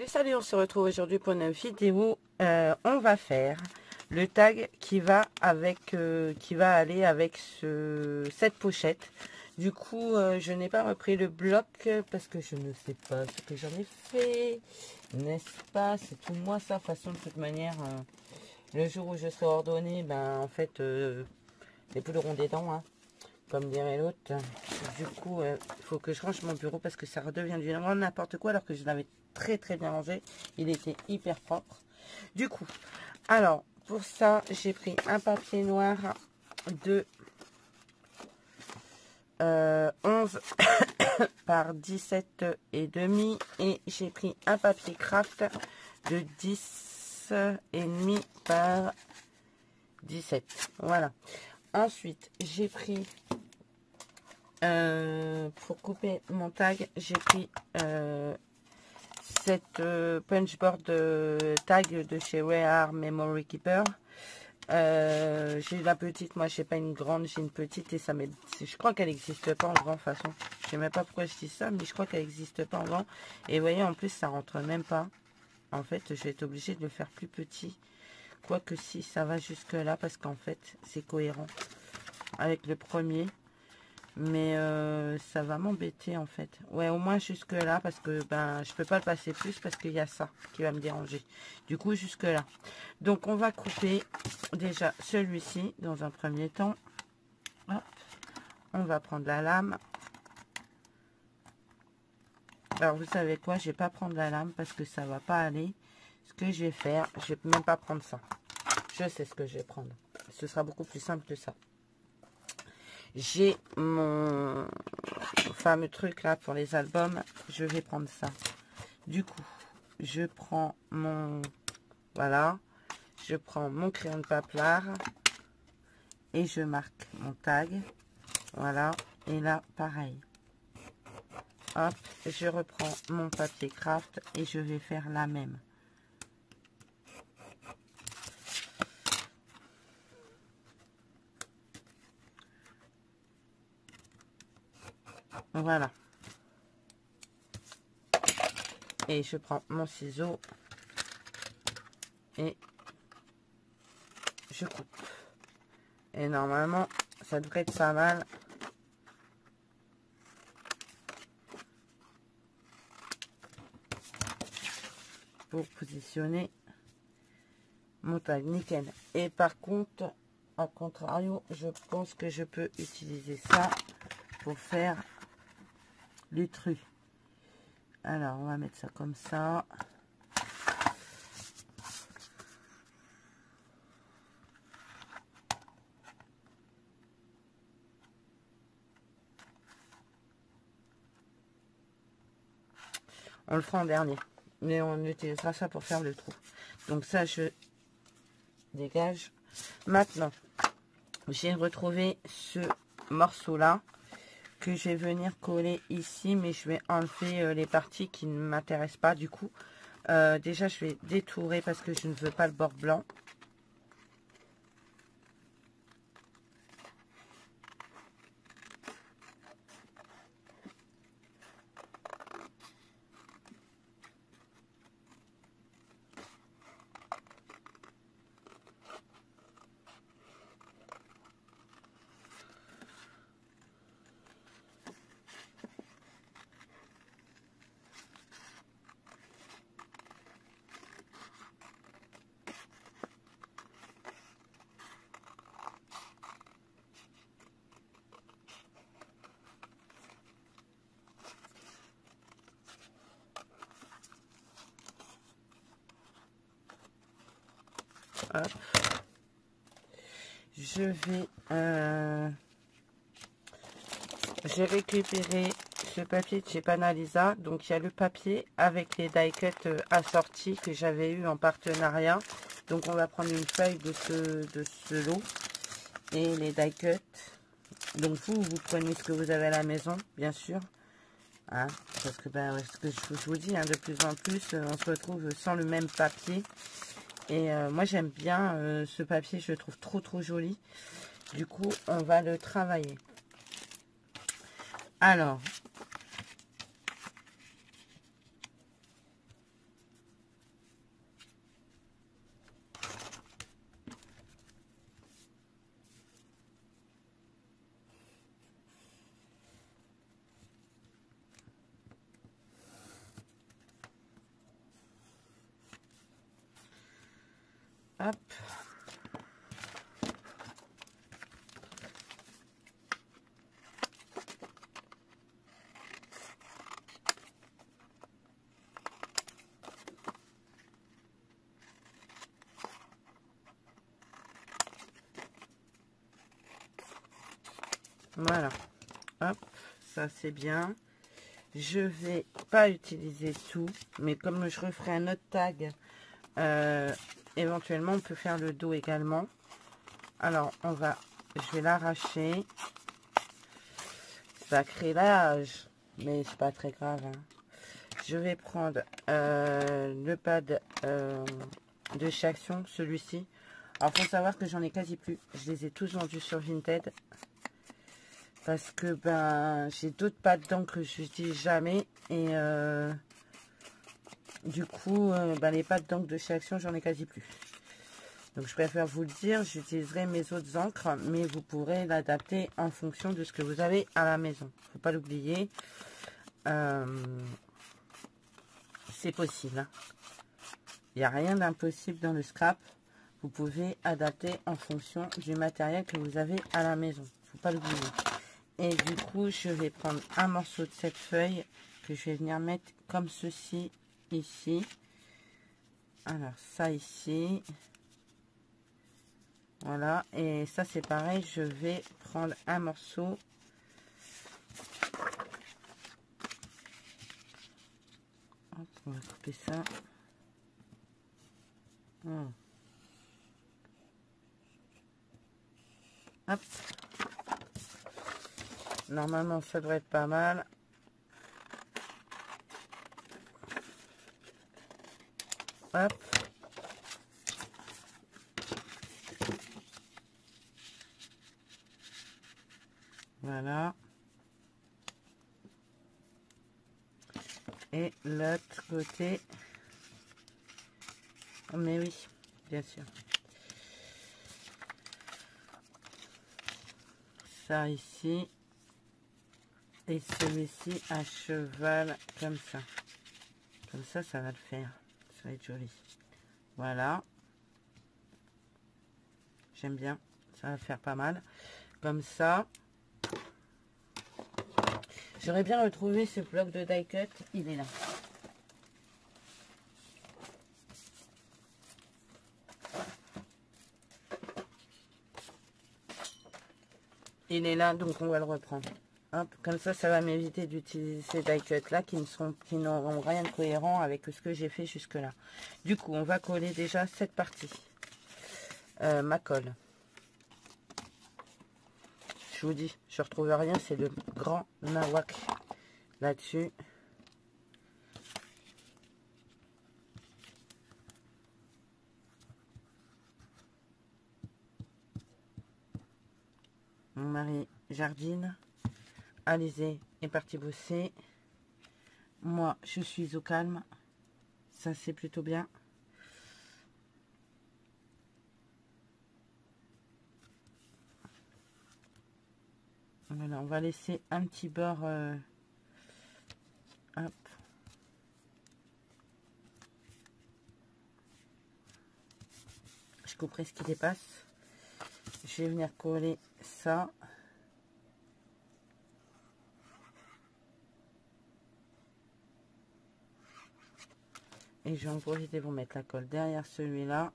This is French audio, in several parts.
Salut, on se retrouve aujourd'hui pour une vidéo. On va faire le tag qui va aller avec cette pochette. Du coup, je n'ai pas repris le bloc parce que je ne sais pas ce que j'en ai fait, n'est-ce pas? C'est tout moi ça. De toute façon, de toute manière, le jour où je serai ordonnée, ben en fait, les poules auront des dents, hein, comme dirait l'autre. Du coup, il faut que je range mon bureau parce que ça redevient du n'importe quoi alors que je l'avais très bien rangé. Il était hyper propre. Du coup, alors pour ça, j'ai pris un papier noir de 11 par 17 et demi et j'ai pris un papier craft de 10 et demi par 17. Voilà. Ensuite, j'ai pris pour couper mon tag, j'ai pris cette punchboard tag de chez Rare Memory Keeper. J'ai la petite, moi j'ai pas une grande, j'ai une petite et ça m'aide. Je crois qu'elle n'existe pas en grand façon. Je sais même pas pourquoi je dis ça, mais je crois qu'elle n'existe pas en grand. Et vous voyez, en plus ça rentre même pas. En fait, je vais être obligée de le faire plus petit. Quoique si ça va jusque là, parce qu'en fait c'est cohérent avec le premier. Mais ça va m'embêter en fait. Ouais, au moins jusque là parce que ben je peux pas le passer plus parce qu'il y a ça qui va me déranger. Du coup jusque là. Donc on va couper déjà celui-ci dans un premier temps. Hop. On va prendre la lame. Alors vous savez quoi, je vais pas prendre la lame parce que ça va pas aller. Ce que je vais faire, je vais même pas prendre ça. Je sais ce que je vais prendre. Ce sera beaucoup plus simple que ça. J'ai mon fameux truc là pour les albums. Je vais prendre ça. Du coup, je prends mon... Voilà. Je prends mon crayon de paplard. Et je marque mon tag. Voilà. Et là, pareil. Hop. Je reprends mon papier craft. Et je vais faire la même. Voilà. Et je prends mon ciseau. Et je coupe. Et normalement, ça devrait être pas mal. Pour positionner mon tag nickel. Et par contre, à contrario, je pense que je peux utiliser ça pour faire l'utru. Alors, on va mettre ça comme ça. On le fera en dernier. Mais on utilisera ça pour faire le trou. Donc ça, je dégage. Maintenant, j'ai retrouvé ce morceau-là que je vais venir coller ici. Mais je vais enlever les parties qui ne m'intéressent pas du coup. Déjà, je vais détourer parce que je ne veux pas le bord blanc. Hop. Je vais j'ai récupéré ce papier de chez Panalisa. Donc il y a le papier avec les die cuts assortis que j'avais eu en partenariat. Donc on va prendre une feuille de ce lot et les die cuts. Donc vous prenez ce que vous avez à la maison, bien sûr. Hein, parce que ben, ce que je vous dis, hein, de plus en plus, on se retrouve sans le même papier. Et moi j'aime bien ce papier, je le trouve trop joli. Du coup, on va le travailler. Alors, Hop. Voilà. Hop, ça c'est bien. Je vais pas utiliser tout, mais comme je referai un autre tag, éventuellement on peut faire le dos également. Alors je vais l'arracher. Ça crée l'âge, mais c'est pas très grave, hein. Je vais prendre le pad de chez Action, celui-ci. Alors faut savoir que j'en ai quasi plus. Je les ai tous vendus sur Vinted. Parce que ben j'ai d'autres pads d'encre que je n'utilise jamais. Et du coup, ben, les pads d'encre de chez Action, j'en ai quasi plus. Donc je préfère vous le dire, j'utiliserai mes autres encres, mais vous pourrez l'adapter en fonction de ce que vous avez à la maison. Faut pas l'oublier. C'est possible, hein. Il n'y a rien d'impossible dans le scrap. Vous pouvez adapter en fonction du matériel que vous avez à la maison. Faut pas l'oublier. Et du coup, je vais prendre un morceau de cette feuille que je vais venir mettre comme ceci ici. Alors ça ici. Voilà. Et ça c'est pareil. Je vais prendre un morceau. Hop, on va couper ça. Hop. Normalement, ça devrait être pas mal. Hop. Voilà. Et l'autre côté. Mais oui, bien sûr. Ça ici. Et celui-ci à cheval comme ça. Comme ça, ça va le faire. Ça va être joli. Voilà. J'aime bien. Ça va faire pas mal. Comme ça. J'aurais bien retrouvé ce bloc de die cut. Il est là. Il est là, donc on va le reprendre. Hop, comme ça, ça va m'éviter d'utiliser ces die cuts là qui n'auront rien de cohérent avec ce que j'ai fait jusque là. Du coup, on va coller déjà cette partie. Ma colle. Je vous dis, je retrouve rien, c'est le grand nawak là-dessus. Mon mari jardine. Alizé est parti bosser. Moi, je suis au calme. Ça, c'est plutôt bien. Voilà, on va laisser un petit bord. Hop. Je couperai ce qui dépasse. Je vais venir coller ça. Et je vais en profiter pour mettre la colle derrière celui-là.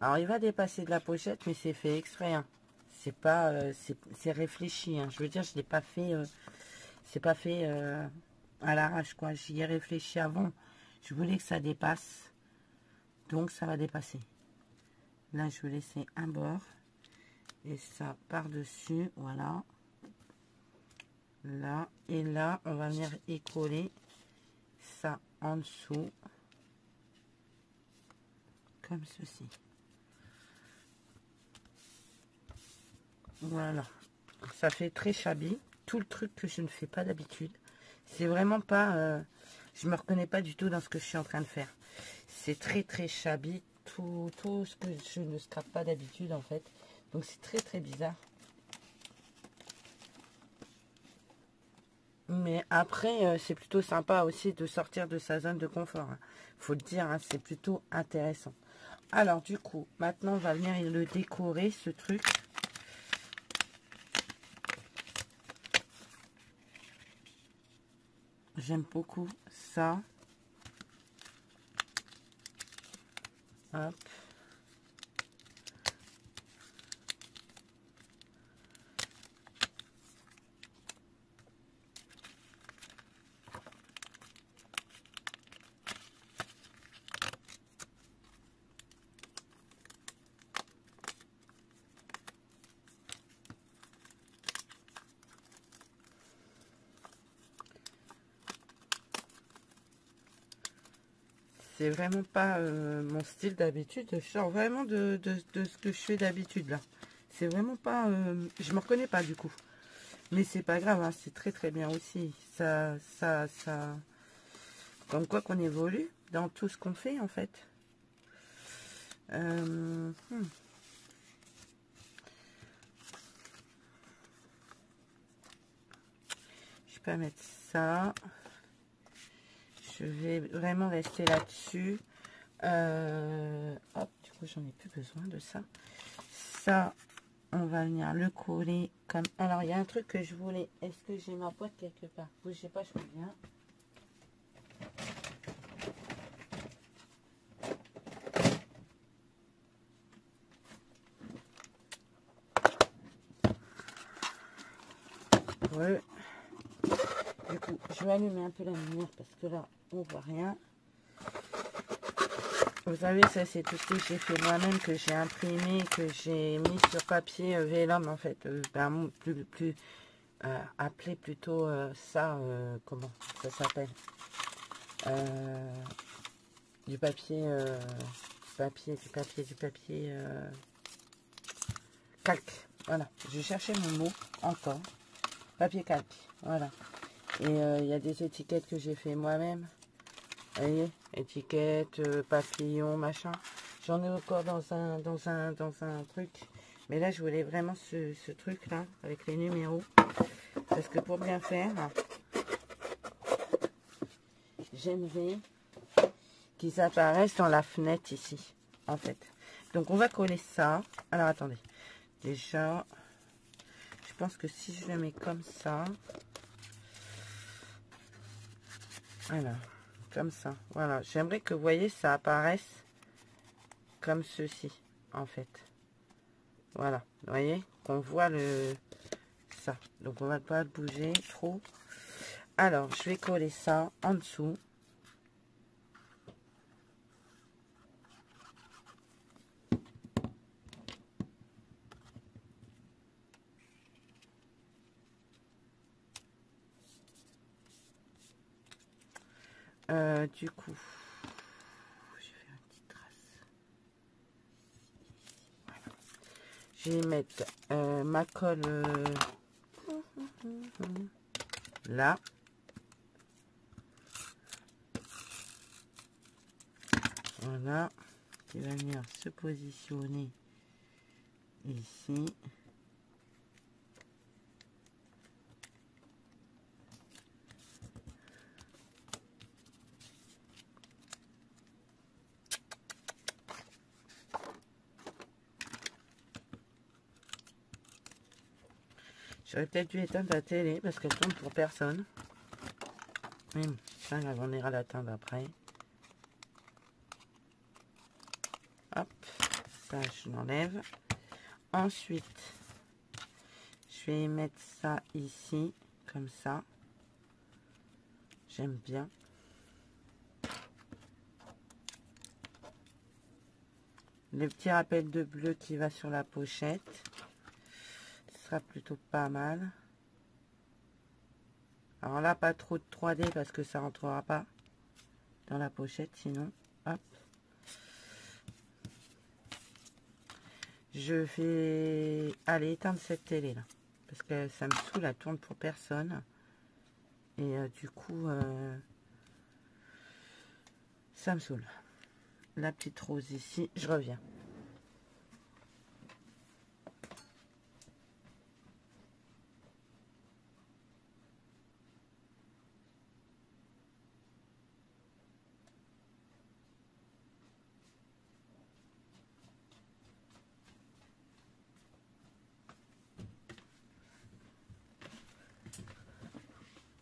Alors, il va dépasser de la pochette, mais c'est fait exprès, hein. C'est pas... c'est réfléchi, hein. Je veux dire, je l'ai pas fait... c'est pas fait à l'arrache, quoi. J'y ai réfléchi avant. Je voulais que ça dépasse. Donc, ça va dépasser. Là, je vais laisser un bord. Et ça par-dessus, voilà. Là. Et là, on va venir y coller ça en dessous. Comme ceci. Voilà. Ça fait très shabby. Tout le truc que je ne fais pas d'habitude. C'est vraiment pas... je me reconnais pas du tout dans ce que je suis en train de faire. C'est très très shabby. Tout ce que je ne scrape pas d'habitude en fait. Donc c'est très très bizarre. Mais après, c'est plutôt sympa aussi de sortir de sa zone de confort, hein. Faut le dire, hein, c'est plutôt intéressant. Alors du coup, maintenant on va venir le décorer, ce truc. J'aime beaucoup ça. Hop. C'est vraiment pas mon style d'habitude. Je sors vraiment de ce que je fais d'habitude là. C'est vraiment pas... je me reconnais pas du coup. Mais c'est pas grave, hein, c'est très très bien aussi. Ça... Comme quoi qu'on évolue dans tout ce qu'on fait en fait. Je peux mettre ça. Je vais vraiment rester là-dessus. Hop, du coup, j'en ai plus besoin de ça. Ça, on va venir le coller comme... Alors, il y a un truc que je voulais. Est-ce que j'ai ma boîte quelque part? Oui, je sais pas, je reviens. Ouais. Du coup, je vais allumer un peu la lumière parce que là, on voit rien. Vous savez, ça c'est tout ce que j'ai fait moi-même, que j'ai imprimé, que j'ai mis sur papier vélum en fait. Appelé plutôt ça, comment ça s'appelle, du papier, du papier calque. Voilà, je cherchais mon mot encore. Papier calque, voilà. Et il y a des étiquettes que j'ai fait moi-même. Vous voyez, étiquettes, papillons, machin. J'en ai encore dans un truc. Mais là, je voulais vraiment ce truc-là, avec les numéros. Parce que pour bien faire, j'aimerais qu'ils apparaissent dans la fenêtre ici, en fait. Donc, on va coller ça. Alors, attendez. Déjà, je pense que si je le mets comme ça... Alors, comme ça. Voilà. J'aimerais que, vous voyez, ça apparaisse comme ceci, en fait. Voilà. Vous voyez, qu'on voit ça. Donc, on va pas le bouger trop. Alors, je vais coller ça en dessous. Du coup, je vais faire une petite trace. Voilà. Je vais mettre ma colle là. Voilà. Qui va venir se positionner ici. J'aurais peut-être dû éteindre la télé parce qu'elle tourne pour personne. Ça, on ira l'atteindre après. Hop, ça je l'enlève. Ensuite, je vais mettre ça ici, comme ça. J'aime bien. Le petit rappel de bleu qui va sur la pochette. Ce sera plutôt pas mal. Alors là, pas trop de 3D parce que ça rentrera pas dans la pochette sinon. Hop. Je vais aller éteindre cette télé là. Parce que ça me saoule, elle tourne pour personne. Et du coup, ça me saoule. La petite rose ici, je reviens.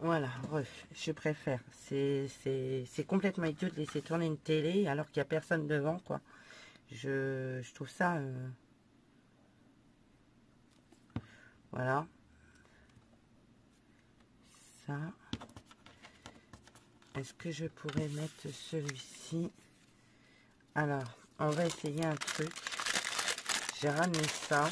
Voilà, bref, je préfère. C'est complètement idiot de laisser tourner une télé alors qu'il n'y a personne devant, quoi. Je trouve ça... voilà. Ça. Est-ce que je pourrais mettre celui-ci? Alors, on va essayer un truc. J'ai ramené ça.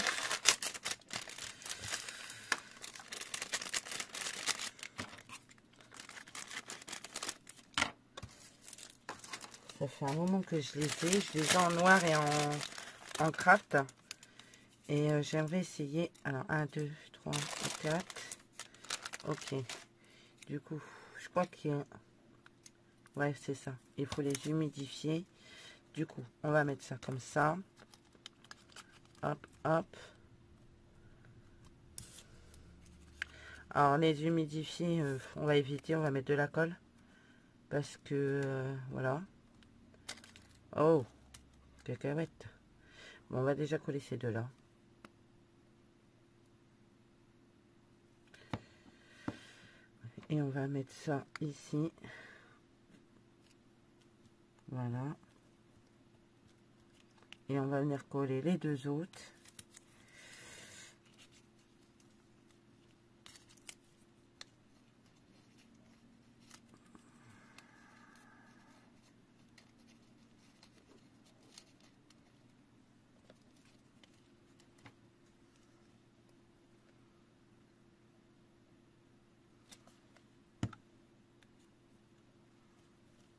Ça fait un moment que je les ai. Je les ai en noir et en craft. Et j'aimerais essayer. Alors, 1, 2, 3, 4. Ok. Du coup, je crois qu'il y a... Ouais, c'est ça. Il faut les humidifier. Du coup, on va mettre ça comme ça. Hop, hop. Alors, les humidifier, on va éviter. On va mettre de la colle. Parce que, voilà. Oh, cacahuète. Bon, on va déjà coller ces deux-là. Et on va mettre ça ici. Voilà. Et on va venir coller les deux autres.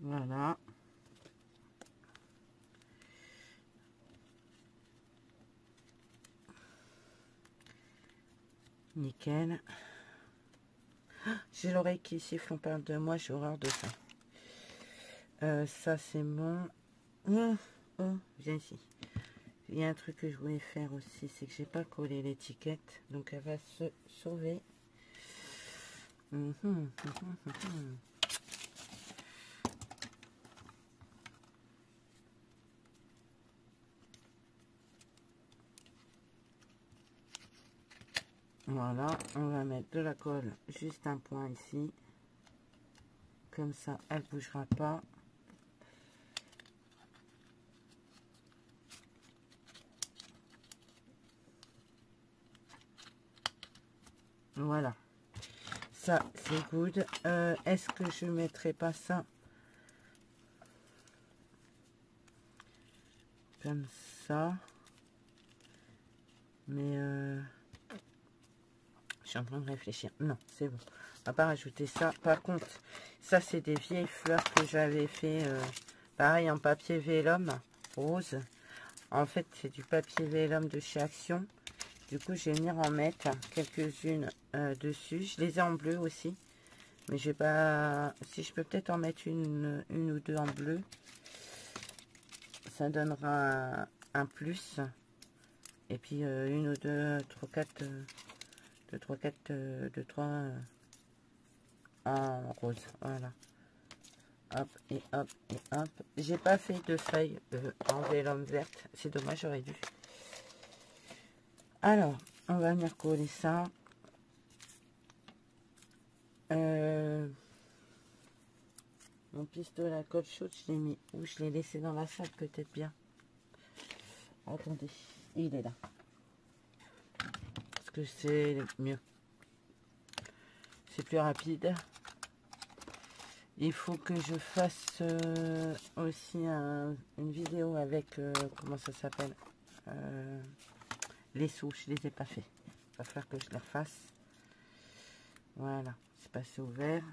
Voilà. Nickel. J'ai l'oreille qui siffle, on parle de moi, j'ai horreur de ça. Ça c'est bon. Oh, viens ici. Il y a un truc que je voulais faire aussi, c'est que j'ai pas collé l'étiquette, donc elle va se sauver. Voilà, on va mettre de la colle, juste un point ici. Comme ça, elle bougera pas. Voilà. Ça, c'est good. Est-ce que je mettrai pas ça comme ça? Mais je suis en train de réfléchir. Non, c'est bon. On va pas rajouter ça. Par contre, ça, c'est des vieilles fleurs que j'avais fait, pareil, en papier vélum rose. En fait, c'est du papier vélum de chez Action. Du coup, je vais venir en mettre quelques-unes dessus. Je les ai en bleu aussi. Mais je vais pas... Si je peux peut-être en mettre une ou deux en bleu. Ça donnera un plus. Et puis une ou deux, trois, quatre... deux, trois en rose. Voilà. Hop et hop et hop. J'ai pas fait de feuilles en vélum verte. C'est dommage, j'aurais dû. Alors, on va venir coller ça. Mon pistolet à colle chaude, je l'ai mis où? Je l'ai laissé dans la salle, peut-être bien. Attendez, il est là. Parce que c'est mieux. C'est plus rapide. Il faut que je fasse aussi une vidéo avec, comment ça s'appelle, les sous, je les ai pas fait. Il va falloir que je les refasse. Voilà, c'est passé au vert.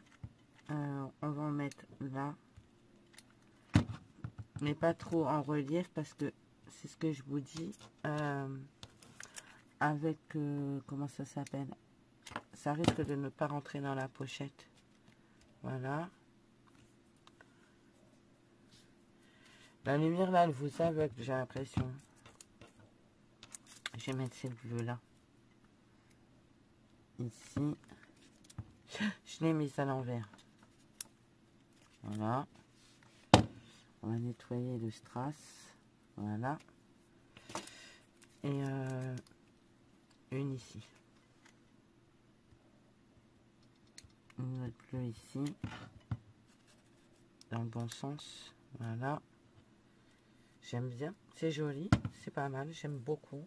On va en mettre là. Mais pas trop en relief parce que c'est ce que je vous dis. Avec, comment ça s'appelle, ça risque de ne pas rentrer dans la pochette. Voilà. La lumière là, elle vous aveugle, j'ai l'impression. Je vais mettre cette bleue là. Ici. Je l'ai mise à l'envers. Voilà. On va nettoyer le strass. Voilà. Et une ici. une autre bleue ici, dans le bon sens, voilà. J'aime bien, c'est joli, c'est pas mal, j'aime beaucoup.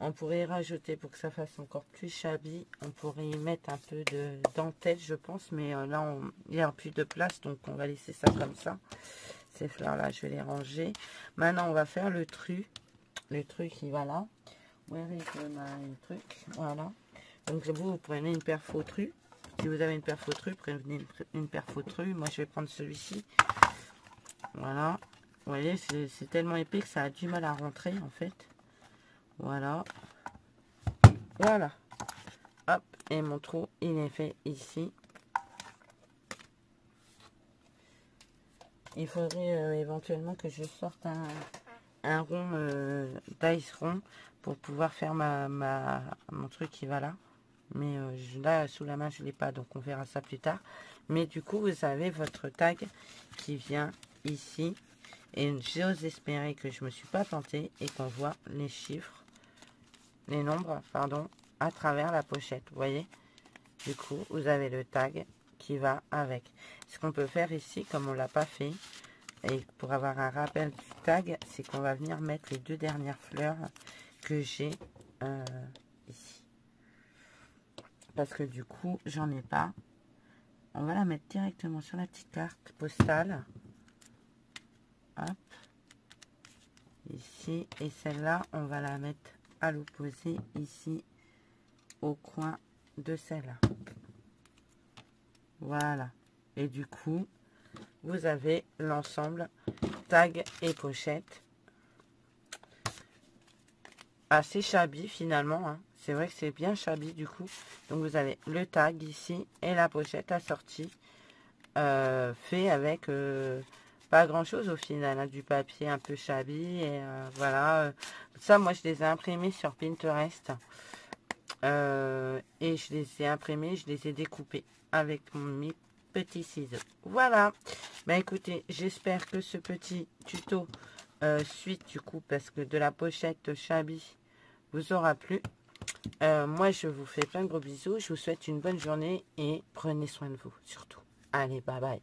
On pourrait y rajouter, pour que ça fasse encore plus shabby, on pourrait y mettre un peu de dentelle, je pense, mais là, il n'y a plus de place, donc on va laisser ça comme ça. Ces fleurs-là, je vais les ranger. Maintenant, on va faire le truc. Le truc, il va là. Where is my truc? Voilà. Donc, vous prenez une paire fautrue. Si vous avez une paire fautrue, prenez une paire fautrue. Moi, je vais prendre celui-ci. Voilà. Vous voyez, c'est tellement épais que ça a du mal à rentrer, en fait. Voilà. Voilà. Hop. Et mon trou, il est fait ici. Il faudrait éventuellement que je sorte un rond d'ice rond pour pouvoir faire mon truc qui va là. Mais là, sous la main, je ne l'ai pas, donc on verra ça plus tard. Mais du coup, vous avez votre tag qui vient ici. Et j'ose espérer que je ne me suis pas plantée et qu'on voit les chiffres, les nombres, pardon, à travers la pochette. Vous voyez? Du coup, vous avez le tag qui va avec. Ce qu'on peut faire ici, comme on ne l'a pas fait, et pour avoir un rappel du tag, c'est qu'on va venir mettre les 2 dernières fleurs que j'ai ici. Parce que du coup, j'en ai pas. On va la mettre directement sur la petite carte postale. Hop. Ici. Et celle-là, on va la mettre à l'opposé, ici, au coin de celle-là. Voilà. Et du coup, vous avez l'ensemble tag et pochette. Assez shabby finalement, hein. C'est vrai que c'est bien shabby du coup. Donc vous avez le tag ici et la pochette assortie. Fait avec pas grand chose au final, hein, du papier un peu shabby. Et voilà. Ça, moi je les ai imprimés sur Pinterest. Et je les ai imprimés, je les ai découpés avec mes petits ciseaux. Voilà. Bah écoutez, j'espère que ce petit tuto suite du coup, parce que de la pochette shabby vous aura plu. Moi, je vous fais plein de gros bisous. Je vous souhaite une bonne journée et prenez soin de vous, surtout. Allez, bye bye.